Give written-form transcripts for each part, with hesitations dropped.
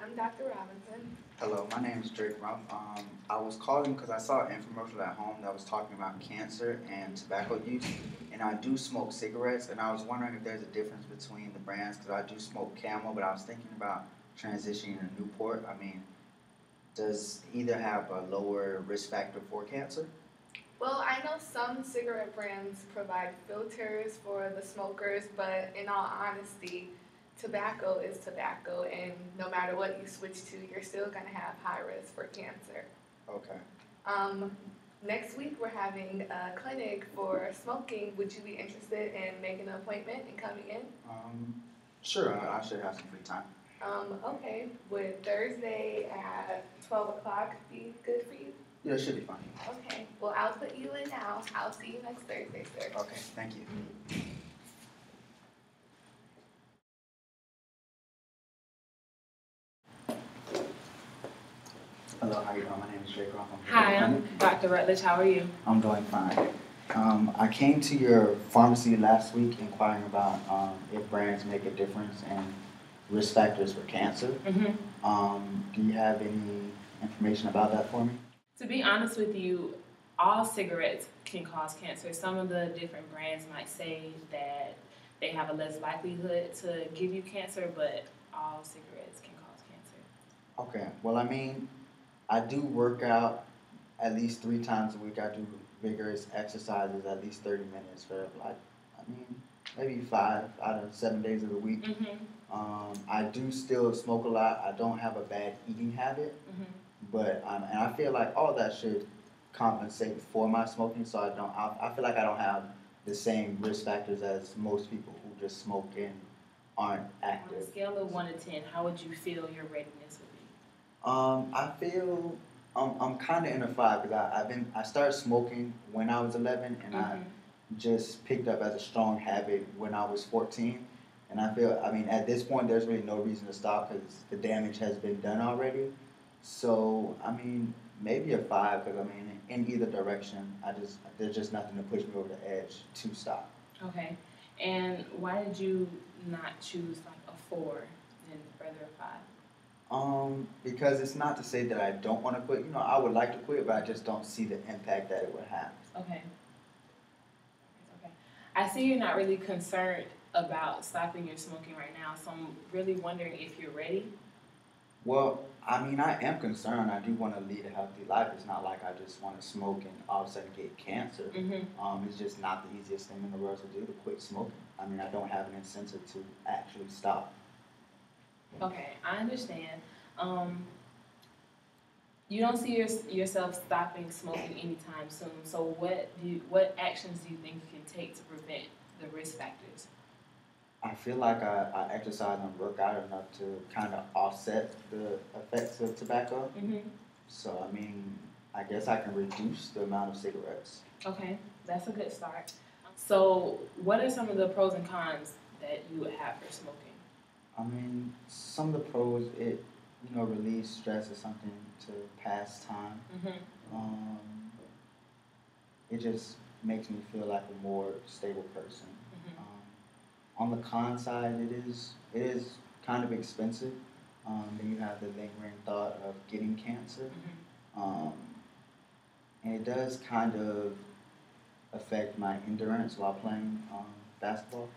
I'm Dr. Robinson. Hello, my name is Drake Rumph. I was calling because I saw an infomercial at home that was talking about cancer and tobacco use, and I do smoke cigarettes, and I was wondering if there's a difference between the brands because I do smoke Camel, but I was thinking about transitioning to Newport. I mean, does either have a lower risk factor for cancer? Well, I know some cigarette brands provide filters for the smokers, but in all honesty, tobacco is tobacco, and no matter what you switch to, you're still going to have high risk for cancer. Okay. Next week, we're having a clinic for smoking. Would you be interested in making an appointment and coming in? Sure, I should have some free time. Okay. Would Thursday at 12 o'clock be good for you? Yeah, it should be fine. Okay. Well, I'll put you in now. I'll see you next Thursday, sir. Okay, thank you. Hello, how you doing? My name is Drake Rumph. Hi, I'm Dr. Rutledge. How are you? I'm doing fine. I came to your pharmacy last week inquiring about if brands make a difference in risk factors for cancer. Do you have any information about that for me? To be honest with you, all cigarettes can cause cancer. Some of the different brands might say that they have a less likelihood to give you cancer, but all cigarettes can cause cancer. Okay, well, I mean, I do work out at least 3 times a week. I do vigorous exercises at least 30 minutes for maybe 5 out of 7 days of the week. I do still smoke a lot. I don't have a bad eating habit, but and I feel like all that should compensate for my smoking. So I feel like I don't have the same risk factors as most people who just smoke and aren't active. On a scale of 1 to 10, how would you feel your readiness would be? I feel I'm kind of in a 5 because I started smoking when I was 11, and I just picked up as a strong habit when I was 14. And I feel, at this point, there's really no reason to stop because the damage has been done already. So, maybe a 5 because, in either direction, there's just nothing to push me over the edge to stop. Okay. And why did you not choose like a 4 and rather a 5? Because it's not to say that I don't want to quit. I would like to quit, but I just don't see the impact that it would have. Okay. I see you're not really concerned about stopping your smoking right now, so I'm really wondering if you're ready. Well, I am concerned. I do want to lead a healthy life. It's not like I just want to smoke and all of a sudden get cancer. It's just not the easiest thing in the world to do to quit smoking. I don't have an incentive to actually stop. Okay, I understand. You don't see yourself stopping smoking anytime soon. So what actions do you think you can take to prevent the risk factors? I feel like I exercise and work out enough to kind of offset the effects of tobacco. So, I guess I can reduce the amount of cigarettes. Okay, that's a good start. So, what are some of the pros and cons that you would have for smoking? Some of the pros, it relieves stress or something to pass time. It just makes me feel like a more stable person. On the con side, it is kind of expensive. Then you have the lingering thought of getting cancer, and it does kind of affect my endurance while playing basketball.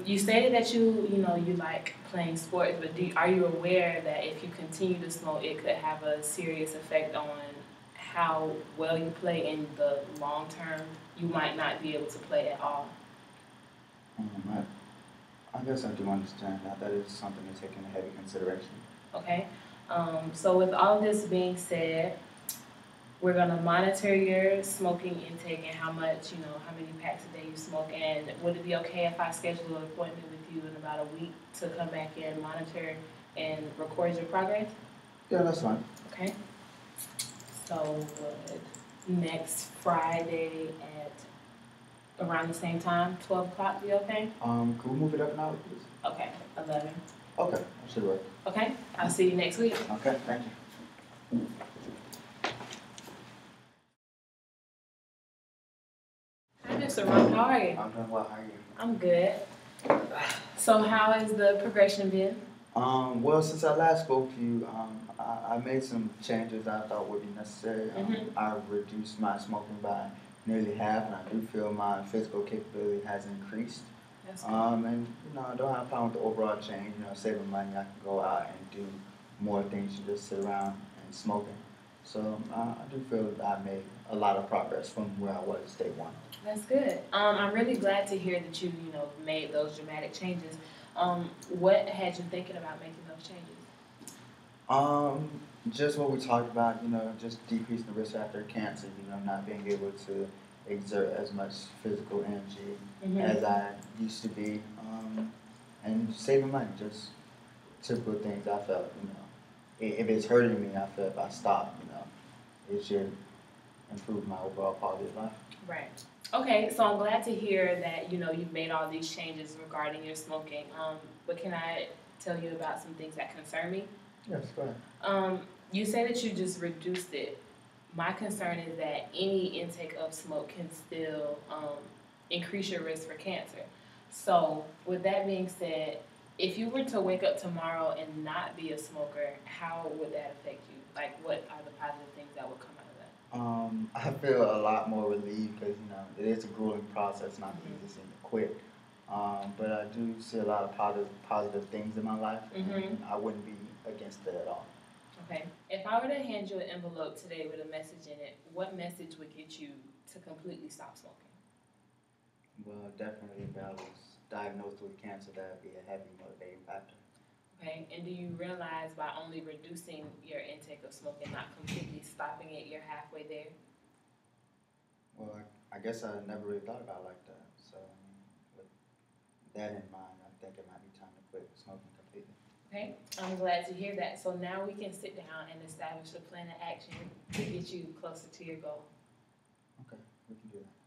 You stated that you like playing sports, but are you aware that if you continue to smoke, it could have a serious effect on how well you play in the long term? You might not be able to play at all. I guess I do understand that. That is something to take into heavy consideration. Okay. So with all this being said, we're going to monitor your smoking intake and how many packs a day you smoke. And would it be okay if I schedule an appointment with you in about a week to come back and monitor and record your progress? Yeah, that's fine. Okay. So would next Friday at around the same time, 12 o'clock, be okay? Can we move it up an hour, please? Okay, 11. Okay, that should work. Okay, I'll see you next week. Okay, thank you. Hi, Mr. Rumph, how are you? I'm doing well, how are you? I'm good. So how has the progression been? Well, since I last spoke to you, I made some changes I thought would be necessary. I reduced my smoking by nearly half, and I do feel my physical capability has increased. That's good. And I don't have a problem with the overall change. Saving money, I can go out and do more things than just sit around and smoking. So I do feel that I made a lot of progress from where I was day one. That's good. I'm really glad to hear that you made those dramatic changes. What had you thinking about making those changes? Um, just what we talked about, just decreasing the risk after cancer, not being able to exert as much physical energy as I used to be, and saving money, just typical things I felt, if it's hurting me, I feel if I stop, it should improve my overall quality of life. Right. Okay, so I'm glad to hear that you've made all these changes regarding your smoking. But can I tell you about some things that concern me? Yes, go ahead. You say that you just reduced it. My concern is that any intake of smoke can still increase your risk for cancer. So, with that being said, if you were to wake up tomorrow and not be a smoker, how would that affect you? Like, what are the positive things that would come out of that? I feel a lot more relieved because it is a grueling process, not the easiest thing to quit. But I do see a lot of positive things in my life, and I wouldn't be against it at all. Okay. If I were to hand you an envelope today with a message in it, what message would get you to completely stop smoking? Well, definitely if I was diagnosed with cancer, that would be a heavy motivating factor. Okay, and do you realize by only reducing your intake of smoking, not completely stopping it, you're halfway there? Well, I guess I never really thought about it like that. So, with that in mind, I think it might be time to quit smoking completely. Okay, I'm glad to hear that. So now we can sit down and establish a plan of action to get you closer to your goal. Okay, we can do that.